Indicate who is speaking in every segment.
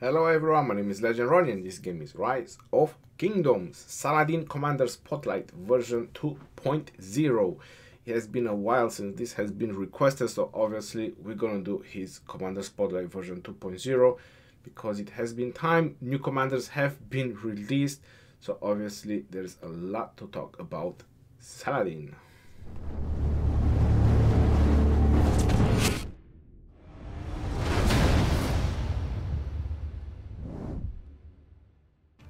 Speaker 1: Hello everyone, my name is Legend Ronnie and this game is Rise of Kingdoms, Saladin Commander Spotlight version 2.0. It has been a while since this has been requested, so obviously we're gonna do his Commander Spotlight version 2.0 because it has been time. New commanders have been released, so obviously there's a lot to talk about Saladin.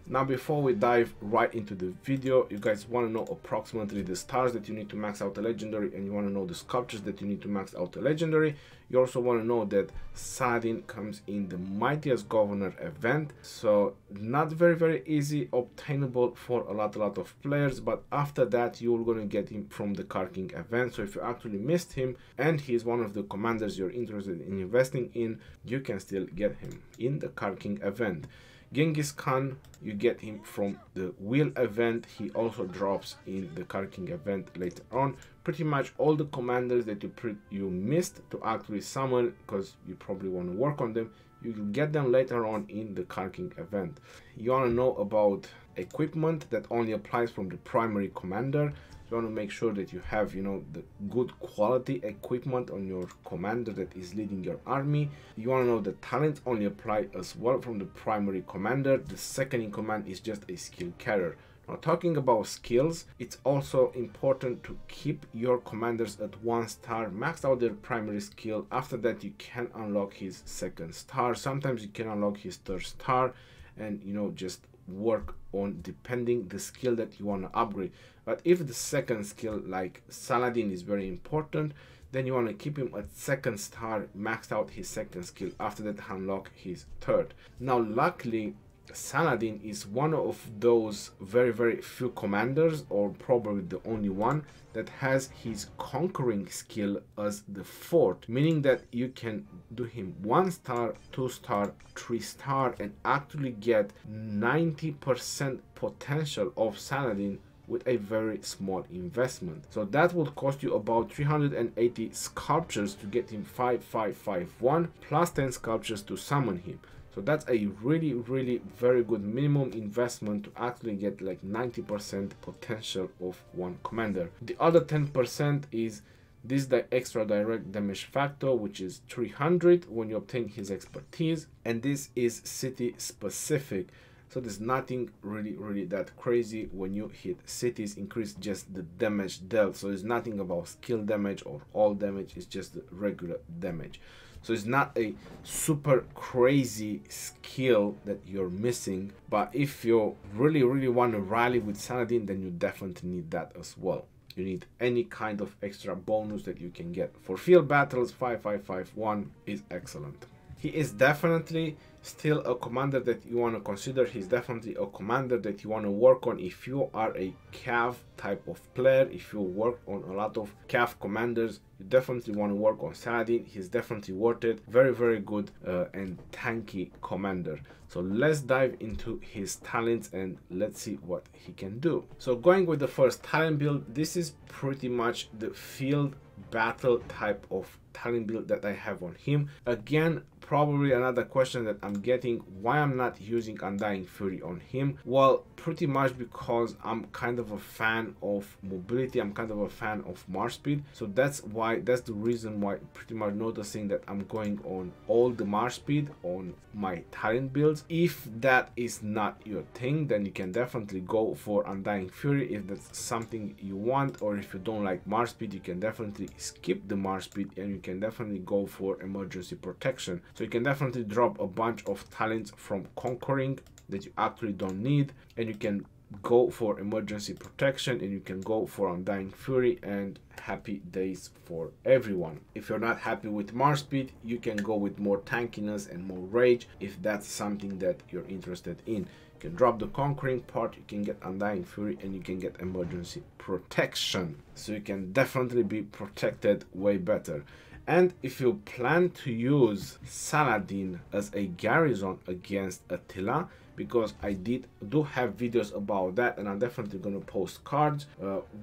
Speaker 1: Now, before we dive right into the video, you guys want to know approximately the stars that you need to max out a legendary, and you want to know the sculptures that you need to max out a legendary. You also want to know that Saladin comes in the Mightiest Governor event, so not very easy obtainable for a lot of players, but after that you're going to get him from the Car King event. So if you actually missed him and he's one of the commanders you're interested in investing in, you can still get him in the Car King event. Genghis Khan, you get him from the Wheel event. He also drops in the Car King event later on. Pretty much all the commanders that you missed to actually summon, because you probably want to work on them, you will get them later on in the Car King event. You want to know about equipment that only applies from the primary commander. You want to make sure that you have, the good quality equipment on your commander that is leading your army. You want to know that talents only apply as well from the primary commander. The second in command is just a skill carrier. Now, talking about skills, it's also important to keep your commanders at 1 star, max out their primary skill. After that, you can unlock his 2nd star. Sometimes you can unlock his 3rd star, and just work on depending the skill that you want to upgrade. But if the 2nd skill like Saladin is very important, then you want to keep him at 2nd star, maxed out his 2nd skill. After that, unlock his 3rd. Now, luckily, Saladin is one of those very few commanders, or probably the only one, that has his conquering skill as the 4th, meaning that you can do him 1 star, 2 star, 3 star, and actually get 90% potential of Saladin with a very small investment. So that would cost you about 380 sculptures to get him 5551 plus 10 sculptures to summon him. So that's a really very good minimum investment to actually get like 90% potential of one commander. The other 10% is this extra direct damage factor, which is 300 when you obtain his expertise, and this is city specific. So there's nothing really that crazy. When you hit cities, increase just the damage dealt. So it's nothing about skill damage or all damage, it's just the regular damage. So it's not a super crazy skill that you're missing, but if you really want to rally with Saladin, then you definitely need that as well. You need any kind of extra bonus that you can get. For field battles, 5551 is excellent. He is definitely still a commander that you want to consider. He's definitely a commander that you want to work on if you are a Cav type of player. If you work on a lot of Cav commanders, you definitely want to work on Saladin. He's definitely worth it. Very good and tanky commander. So let's dive into his talents and let's see what he can do. So going with the first talent build, this is pretty much the field battle type of talent build that I have on him. Again, probably another question that I'm getting, why I'm not using Undying Fury on him. Well, pretty much because I'm kind of a fan of mobility, I'm kind of a fan of march speed, so that's the reason why pretty much noticing that I'm going on all the march speed on my talent builds. If that is not your thing, then you can definitely go for Undying Fury if that's something you want, or if you don't like march speed, you can definitely skip the march speed and you can definitely go for emergency protection. So you can definitely drop a bunch of talents from conquering that you actually don't need, and you can go for emergency protection, and you can go for Undying Fury, and happy days for everyone. If you're not happy with march speed, you can go with more tankiness and more rage if that's something that you're interested in. You can drop the conquering part, you can get Undying Fury, and you can get emergency protection, so you can definitely be protected way better. And if you plan to use Saladin as a garrison against Attila, because I do have videos about that, and I'm definitely going to post cards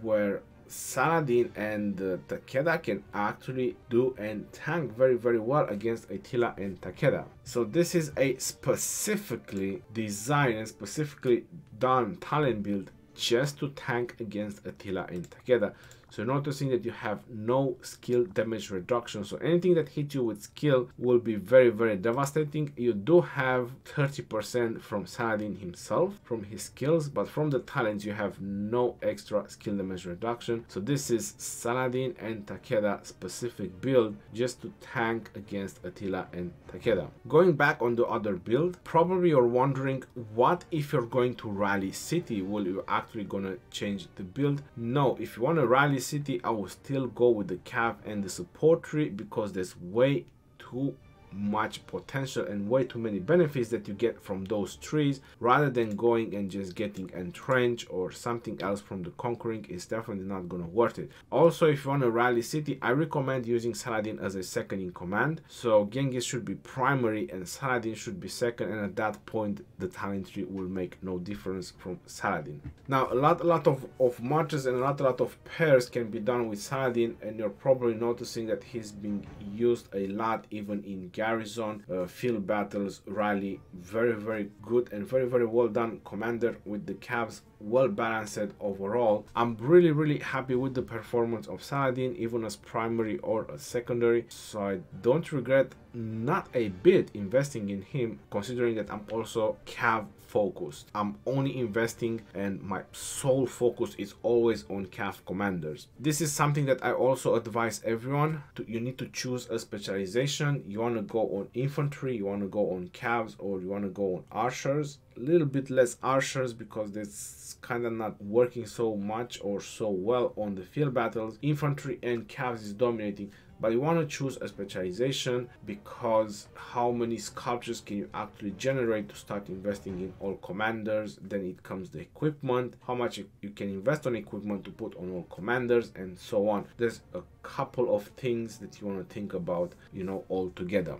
Speaker 1: where Saladin and Takeda can actually do and tank very well against Attila and Takeda. So this is a specifically designed and specifically done talent build just to tank against Attila and Takeda. So noticing that you have no skill damage reduction, so anything that hits you with skill will be very devastating. You do have 30% from Saladin himself, from his skills, but from the talents you have no extra skill damage reduction. So this is Saladin and Takeda specific build just to tank against Attila and Takeda. Going back on the other build, probably you're wondering, what if you're going to rally city? Will you actually gonna change the build? No, if you want to rally city, I will still go with the Cav and the support tree, because there's way too much potential and way too many benefits that you get from those trees, rather than going and just getting entrench or something else from the conquering. Is definitely not gonna worth it. Also, if you want to rally city, I recommend using Saladin as a second in command. So Genghis should be primary and Saladin should be second, and at that point the talent tree will make no difference from Saladin. Now a lot of marches and a lot of pairs can be done with Saladin, and you're probably noticing that he's being used a lot even in Garrison, field battles, rally. Very good and very well done commander with the Cavs, well balanced overall. I'm really happy with the performance of Saladin, even as primary or as secondary, so I don't regret not a bit investing in him, considering that I'm also Cav focused. I'm only investing and my sole focus is always on Cav commanders. This is something that I also advise everyone to. You need to choose a specialization. You want to go on infantry, you want to go on Cavs, or you want to go on archers. A little bit less archers because it's kind of not working so much or so well on the field battles. Infantry and Cavs is dominating, but you want to choose a specialization, because how many sculptures can you actually generate to start investing in all commanders? Then it comes the equipment, how much you can invest on equipment to put on all commanders, and so on. There's a couple of things that you want to think about, you know, all together.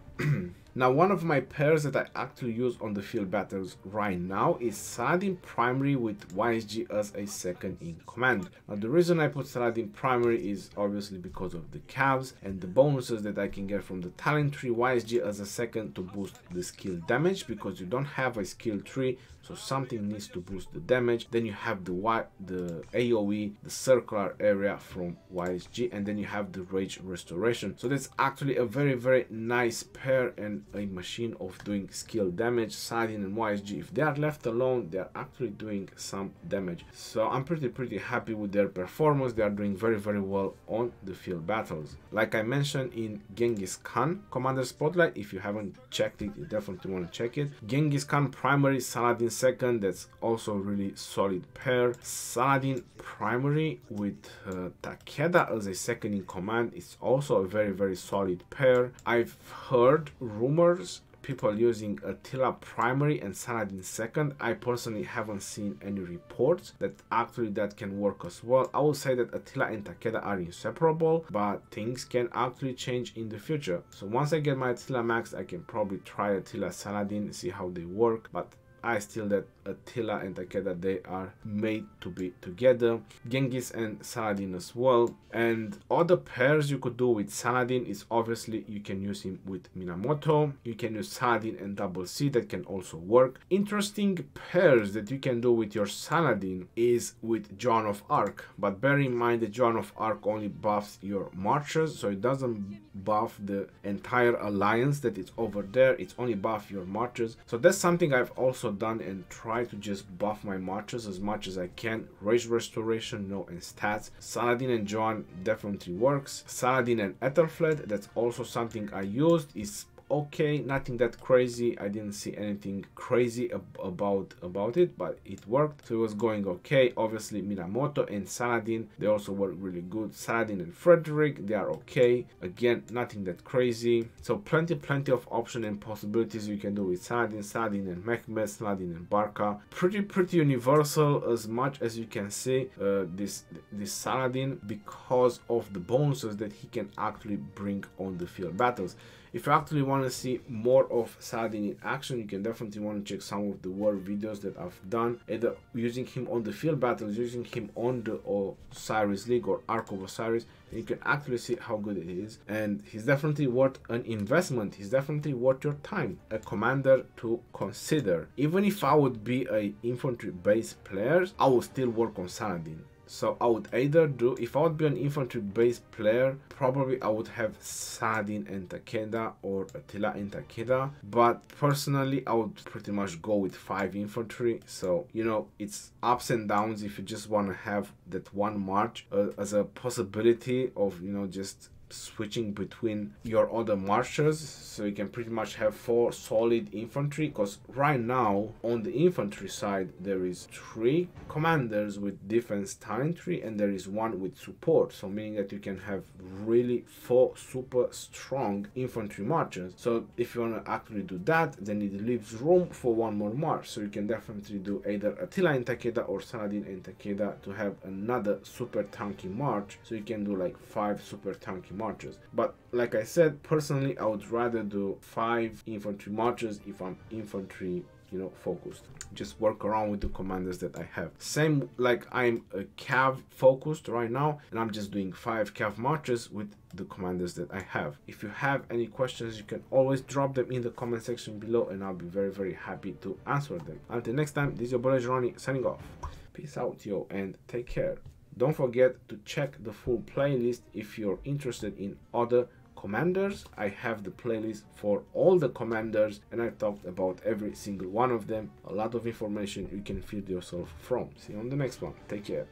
Speaker 1: Now, one of my pairs that I actually use on the field battles right now is Saladin primary with YSG as a second in command. Now, the reason I put Saladin primary is obviously because of the Cavs and the bonuses that I can get from the talent tree. YSG as a second to boost the skill damage, because you don't have a skill tree, so something needs to boost the damage. Then you have the AoE, the circular area from YSG, and then you have the rage restoration. So that's actually a very nice pair and a machine of doing skill damage. Saladin and YSG, if they are left alone, they are actually doing some damage. So I'm pretty happy with their performance. They are doing very well on the field battles. Like I mentioned in Genghis Khan Commander Spotlight, if you haven't checked it, you definitely want to check it. Genghis Khan primary, Saladin second, that's also a really solid pair. Saladin primary with Takeda as a second in command is also a very solid pair. I've heard rumors people using Attila primary and Saladin second. I personally haven't seen any reports that actually that can work as well. I will say that Attila and Takeda are inseparable, but things can actually change in the future. So once I get my Attila max, I can probably try Attila Saladin, see how they work, but I still that Attila and Takeda, they are made to be together. Genghis and Saladin as well. And other pairs you could do with Saladin is obviously you can use him with Minamoto. You can use Saladin and Double C, that can also work. Interesting pairs that you can do with your Saladin is with Joan of Arc, but bear in mind that Joan of Arc only buffs your marchers, so it doesn't buff the entire alliance that is over there. It's only buff your marchers. So that's something I've also done and try to just buff my marches as much as I can. Rage restoration, no, and stats. Saladin and Joan definitely works. Saladin and Ethelflaed, that's also something I used. Is okay, nothing that crazy. I didn't see anything crazy about it, but it worked, so it was going okay. Obviously Minamoto and Saladin, they also work really good. Saladin and Frederick, they are okay, again nothing that crazy. So plenty of options and possibilities you can do with Saladin. Saladin and Mehmed, Saladin and Barca, pretty universal as much as you can see. This Saladin, because of the bonuses that he can actually bring on the field battles. If you actually want to see more of Saladin in action, you can definitely want to check some of the war videos that I've done, either using him on the field battles, using him on the Osiris League or Ark of Osiris. You can actually see how good it is, and he's definitely worth an investment. He's definitely worth your time. A commander to consider. Even if I would be a infantry based player, I would still work on Saladin. So I would either do, if I would be an infantry based player, probably I would have Saladin and Takeda or Attila and Takeda. But personally, I would pretty much go with 5 infantry. So, you know, it's ups and downs if you just want to have that one march as a possibility of, you know, just switching between your other marchers, so you can pretty much have 4 solid infantry, because right now on the infantry side there is 3 commanders with defense talentry and there is 1 with support, so meaning that you can have really 4 super strong infantry marchers. So if you want to actually do that, then it leaves room for 1 more march, so you can definitely do either Attila and Takeda or Saladin and Takeda to have another super tanky march, so you can do like 5 super tanky marches. But like I said, personally I would rather do 5 infantry marches if I'm infantry, you know, focused. Just work around with the commanders that I have. Same like I'm a cav focused right now, and I'm just doing 5 cav marches with the commanders that I have. If you have any questions, you can always drop them in the comment section below, and I'll be very happy to answer them. Until next time, this is your boy Ronnie signing off. Peace out, yo, and take care. Don't forget to check the full playlist if you're interested in other commanders. I have the playlist for all the commanders and I talked about every single one of them. A lot of information you can feed yourself from. See you on the next one. Take care.